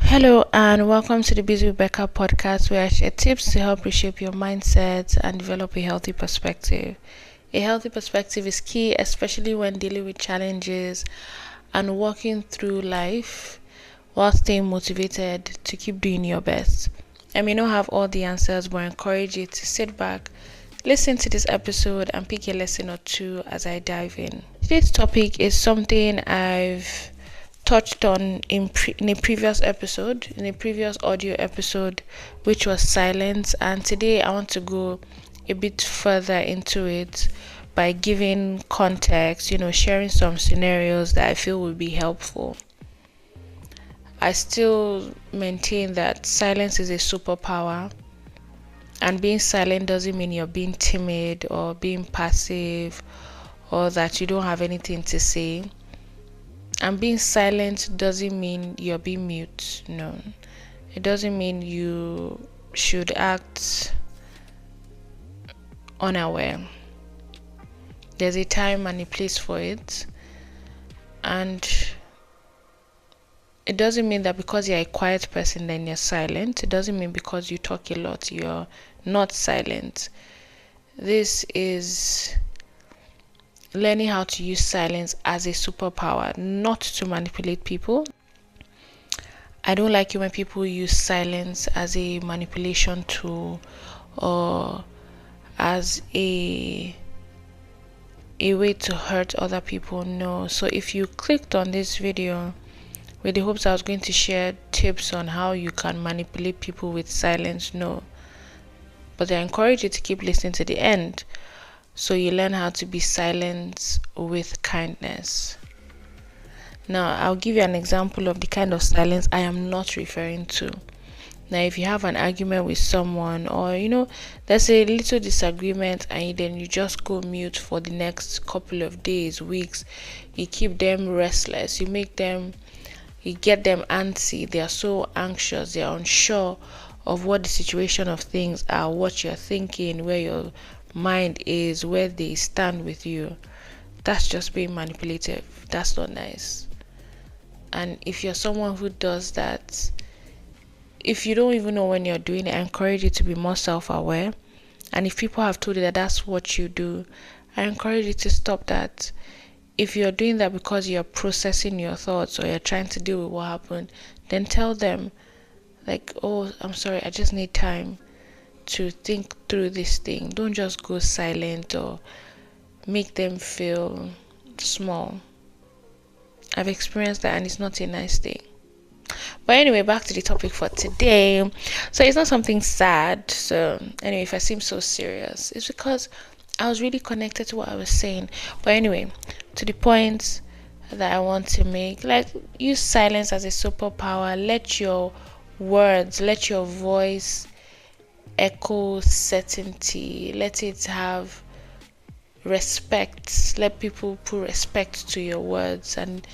Hello and welcome to the Busy with Becca podcast, where I share tips to help reshape your mindset and develop a healthy perspective. A healthy perspective is key, especially when dealing with challenges and walking through life while staying motivated to keep doing your best. I may not have all the answers, but I encourage you to sit back, listen to this episode, and pick a lesson or two as I dive in. Today's topic is something I've touched on in a previous audio episode, which was silence, and today I want to go a bit further into it by giving context, sharing some scenarios that I feel would be helpful. I still maintain that silence is a superpower, and being silent doesn't mean you're being timid or being passive or that you don't have anything to say. And being silent doesn't mean you're being mute. No, it doesn't mean you should act unaware. There's a time and a place for it, and it doesn't mean that because you're a quiet person then you're silent. It doesn't mean because you talk a lot you're not silent. This is learning how to use silence as a superpower, not to manipulate people. I don't like it when people use silence as a manipulation tool or as a way to hurt other people. No. So if you clicked on this video with the hopes I was going to share tips on how you can manipulate people with silence, no. But I encourage you to keep listening to the end, so you learn how to be silent with kindness. Now, I'll give you an example of the kind of silence I am not referring to. Now, if you have an argument with someone, or there's a little disagreement, and then you just go mute for the next couple of days, weeks, you keep them restless, you get them antsy, they are so anxious, they are unsure of what the situation of things are, what you're thinking, where your mind is, where they stand with you. That's just being manipulative. That's not nice. And if you're someone who does that, if you don't even know when you're doing it, I encourage you to be more self-aware. And if people have told you that that's what you do, I encourage you to stop that. If you're doing that because you're processing your thoughts or you're trying to deal with what happened, then tell them, like, oh, I'm sorry, I just need time to think through this thing. Don't just go silent or make them feel small. I've experienced that, and it's not a nice thing. But anyway, back to the topic for today. So it's not something sad. So anyway, if I seem so serious, it's because I was really connected to what I was saying. But anyway, to the point that I want to make, like, use silence as a superpower. Let your words, let your voice echo certainty. Let it have respect. Let people put respect to your words, and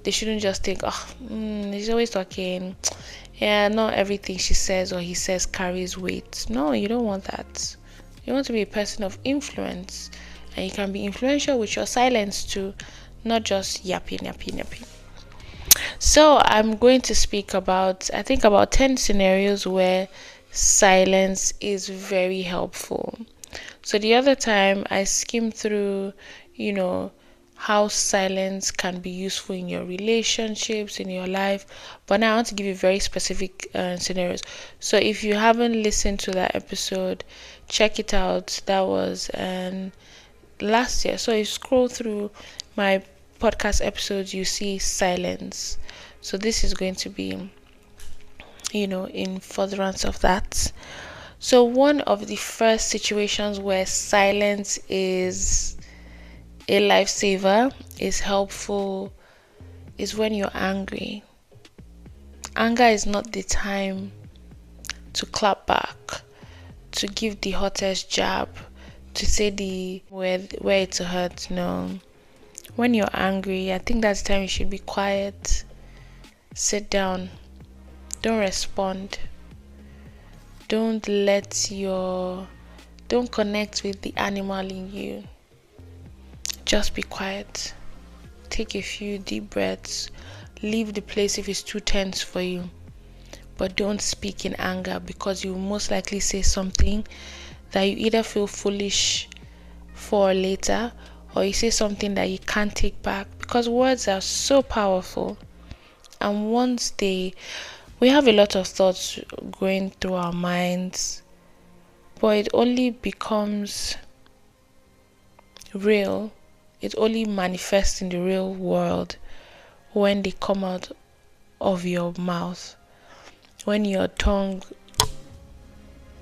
they shouldn't just think, he's always talking. Yeah, not everything she says or he says carries weight. No, you don't want that. You want to be a person of influence, and you can be influential with your silence too, not just yapping. So I'm going to speak about, I think, about 10 scenarios where silence is very helpful. So the other time I skimmed through, how silence can be useful in your relationships, in your life, but now I want to give you very specific scenarios. So if you haven't listened to that episode, check it out. That was last year. So if you scroll through my podcast episodes, you see silence. So this is going to be in furtherance of that. So one of the first situations where silence is a lifesaver, is helpful, is when you're angry. Anger is not the time to clap back, to give the hottest jab, to say the where it's hurt. No. When you're angry, I think that's the time you should be quiet, sit down, don't respond. Don't connect with the animal in you. Just be quiet. Take a few deep breaths. Leave the place if it's too tense for you. but don't speak in anger, because you will most likely say something that you either feel foolish for later, or you say something that you can't take back, because words are so powerful. And we have a lot of thoughts going through our minds, but it only becomes real, it only manifests in the real world when they come out of your mouth, when your tongue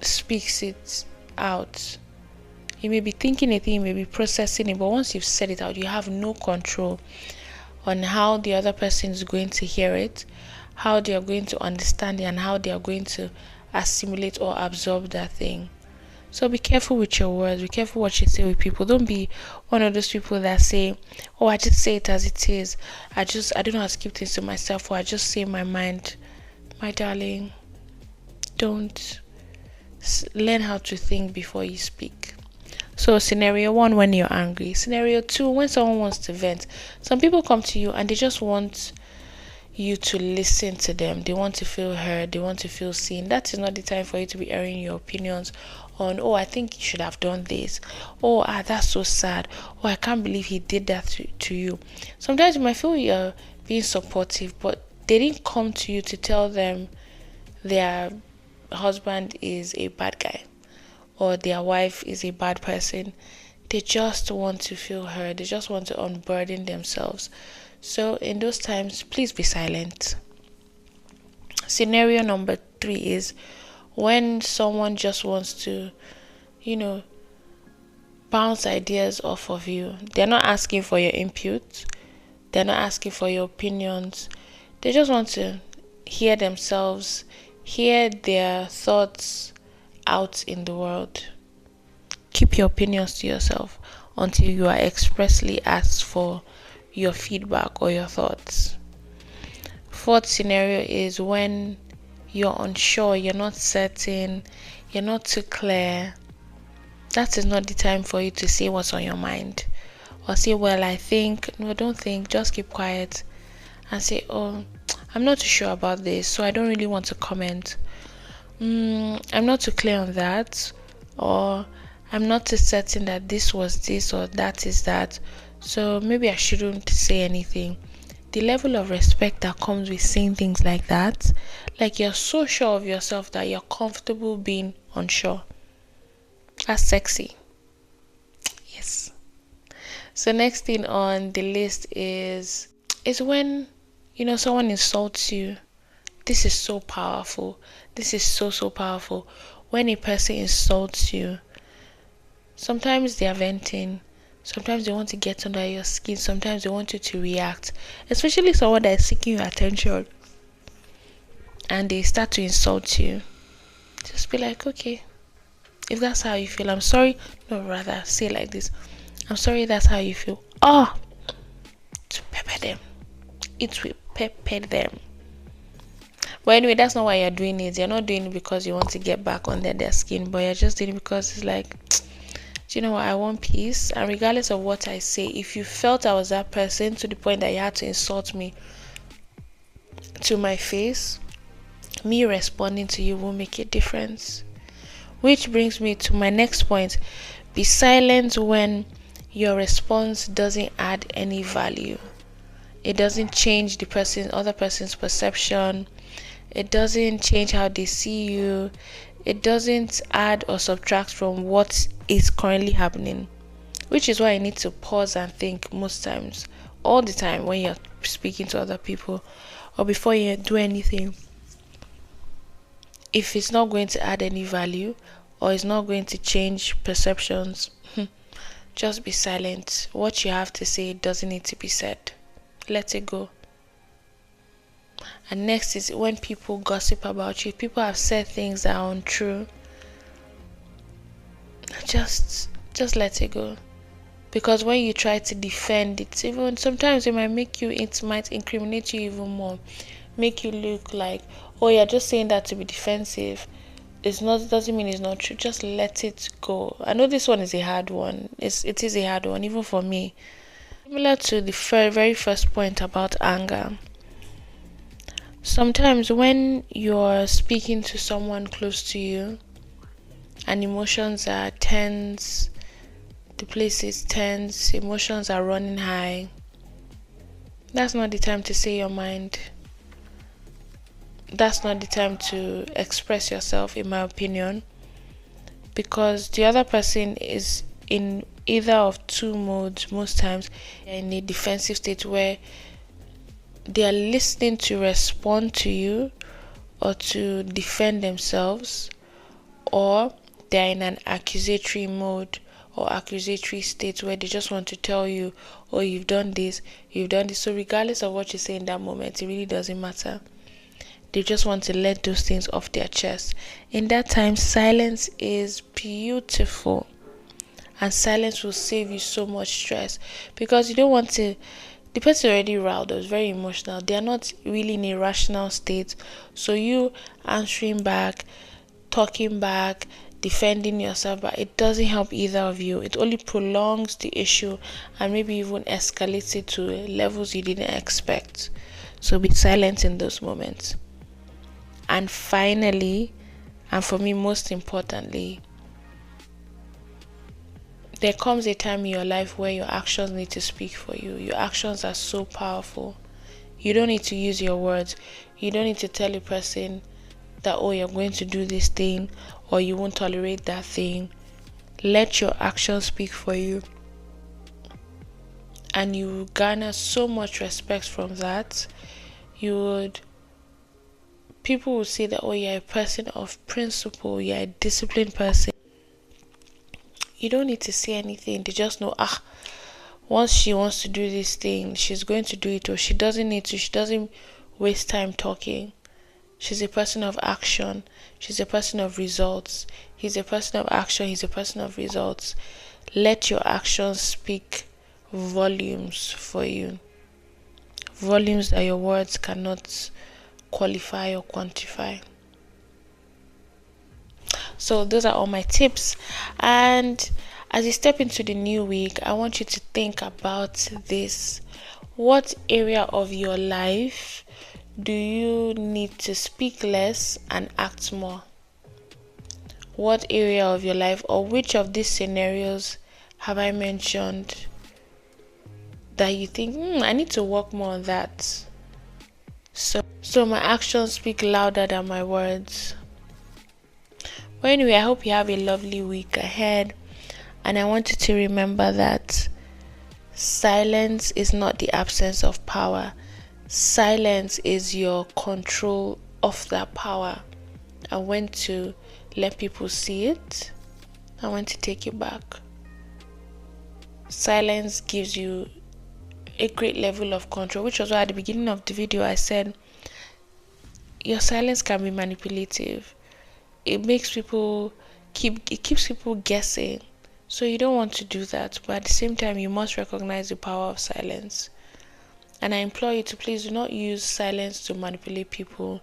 speaks it out. You may be thinking a thing, you may be processing it, but once you've said it out, you have no control on how the other person is going to hear it, how they are going to understand it, and how they are going to assimilate or absorb that thing. So be careful with your words, be careful what you say with people. Don't be one of those people that say, oh, I just say it as it is. I don't know how to keep things to myself, or I just say my mind. My darling, don't. Learn how to think before you speak. So scenario 1, when you're angry. Scenario 2, when someone wants to vent. Some people come to you and they just want you to listen to them. They want to feel heard, they want to feel seen. That is not the time for you to be airing your opinions on, oh, I think you should have done this, oh, that's so sad, oh, I can't believe he did that to you. Sometimes you might feel you're being supportive, but they didn't come to you to tell them their husband is a bad guy or their wife is a bad person. They just want to feel heard, they just want to unburden themselves. So in those times, please be silent. Scenario number 3 is when someone just wants to, bounce ideas off of you. They're not asking for your input, they're not asking for your opinions. They just want to hear themselves, hear their thoughts out in the world. Keep your opinions to yourself until you are expressly asked for your feedback or your thoughts. 4th scenario is when you're unsure, you're not certain, you're not too clear. That is not the time for you to say what's on your mind, or say, well, I think. No, don't think, just keep quiet and say, oh, I'm not too sure about this, so I don't really want to comment. I'm not too clear on that, or I'm not too certain that this was this or that is that, so maybe I shouldn't say anything. The level of respect that comes with saying things like that, like you're so sure of yourself that you're comfortable being unsure. That's sexy. Yes. So next thing on the list is when someone insults you. This is so powerful. This is so powerful. When a person insults you, sometimes they are venting. Sometimes they want to get under your skin. Sometimes they want you to react. Especially someone that is seeking your attention and they start to insult you. Just be like, okay, if that's how you feel, I'm sorry. No, rather, say like this. I'm sorry that's how you feel. Oh, to pepper them. It will pepper them. But anyway, that's not why you're doing it. You're not doing it because you want to get back under their skin, but you're just doing it because it's like, do you know what? I want peace. And regardless of what I say, if you felt I was that person to the point that you had to insult me to my face, me responding to you will make a difference. Which brings me to my next point. Be silent when your response doesn't add any value. It doesn't change the other person's perception. It doesn't change how they see you. It doesn't add or subtract from what is currently happening. Which is why you need to pause and think most times, all the time, when you're speaking to other people or before you do anything. If it's not going to add any value or it's not going to change perceptions, just be silent. What you have to say doesn't need to be said. Let it go. And next is when people gossip about you. People have said things that are untrue. Just let it go. Because when you try to defend it, even sometimes it might incriminate you even more. Make you look like, oh, you're just saying that to be defensive. Doesn't mean it's not true. Just let it go. I know this one is a hard one. It is a hard one, even for me. Similar to the very first point about anger. Sometimes when you're speaking to someone close to you and emotions are tense, the place is tense, emotions are running high, that's not the time to say your mind. That's not the time to express yourself, in my opinion, because the other person is in either of two modes. Most times they're in a defensive state where they are listening to respond to you or to defend themselves, or they're in an accusatory mode or accusatory state where they just want to tell you, oh, you've done this. So regardless of what you say in that moment, it really doesn't matter. They just want to let those things off their chest. In that time, silence is beautiful, and silence will save you so much stress, because you don't want to. The person already riled up, very emotional. They are not really in a rational state. So you answering back, talking back, defending yourself, but it doesn't help either of you. It only prolongs the issue and maybe even escalates it to levels you didn't expect. So be silent in those moments. And finally, and for me most importantly, there comes a time in your life where your actions need to speak for you. Your actions are so powerful. You don't need to use your words. You don't need to tell a person that, oh, you're going to do this thing or you won't tolerate that thing. Let your actions speak for you. And you will garner so much respect from that. People will say that, oh, you're a person of principle, you're a disciplined person. You don't need to say anything. They just know, once she wants to do this thing, she's going to do it, or she doesn't need to. She doesn't waste time talking. She's a person of action. She's a person of results. He's a person of action. He's a person of results. Let your actions speak volumes for you. Volumes that your words cannot qualify or quantify. So those are all my tips. And as you step into the new week, I want you to think about this. What area of your life do you need to speak less and act more? What area of your life, or which of these scenarios have I mentioned that you think, I need to work more on that? So my actions speak louder than my words. Well, anyway, I hope you have a lovely week ahead, and I want you to remember that silence is not the absence of power. Silence is your control of that power, and when to let people see it and when to take it back. Silence gives you a great level of control, which was why at the beginning of the video I said your silence can be manipulative. It makes people keeps people guessing. So you don't want to do that, but at the same time you must recognize the power of silence. And I implore you to please do not use silence to manipulate people.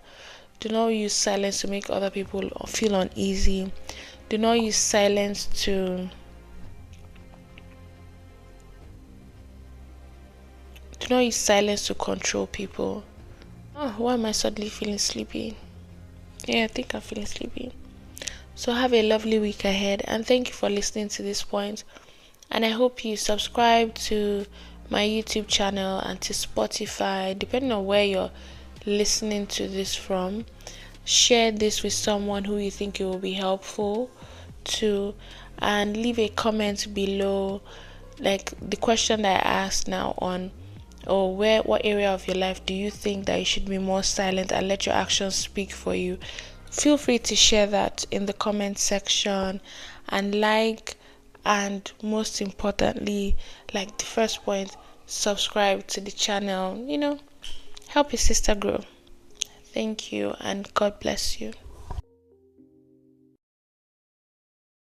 Do not use silence to make other people feel uneasy. Do not use silence to control people. Oh, why am I suddenly feeling sleepy? Yeah, I think I'm feeling sleepy. So have a lovely week ahead, and thank you for listening to this point. And I hope you subscribe to my YouTube channel and to Spotify, depending on where you're listening to this from. Share this with someone who you think it will be helpful to, and leave a comment below, like the question that I asked now on, or what area of your life do you think that you should be more silent and let your actions speak for you. Feel free to share that in the comment section, and and most importantly, like the first point, subscribe to the channel. Help your sister grow. Thank you, and God bless you.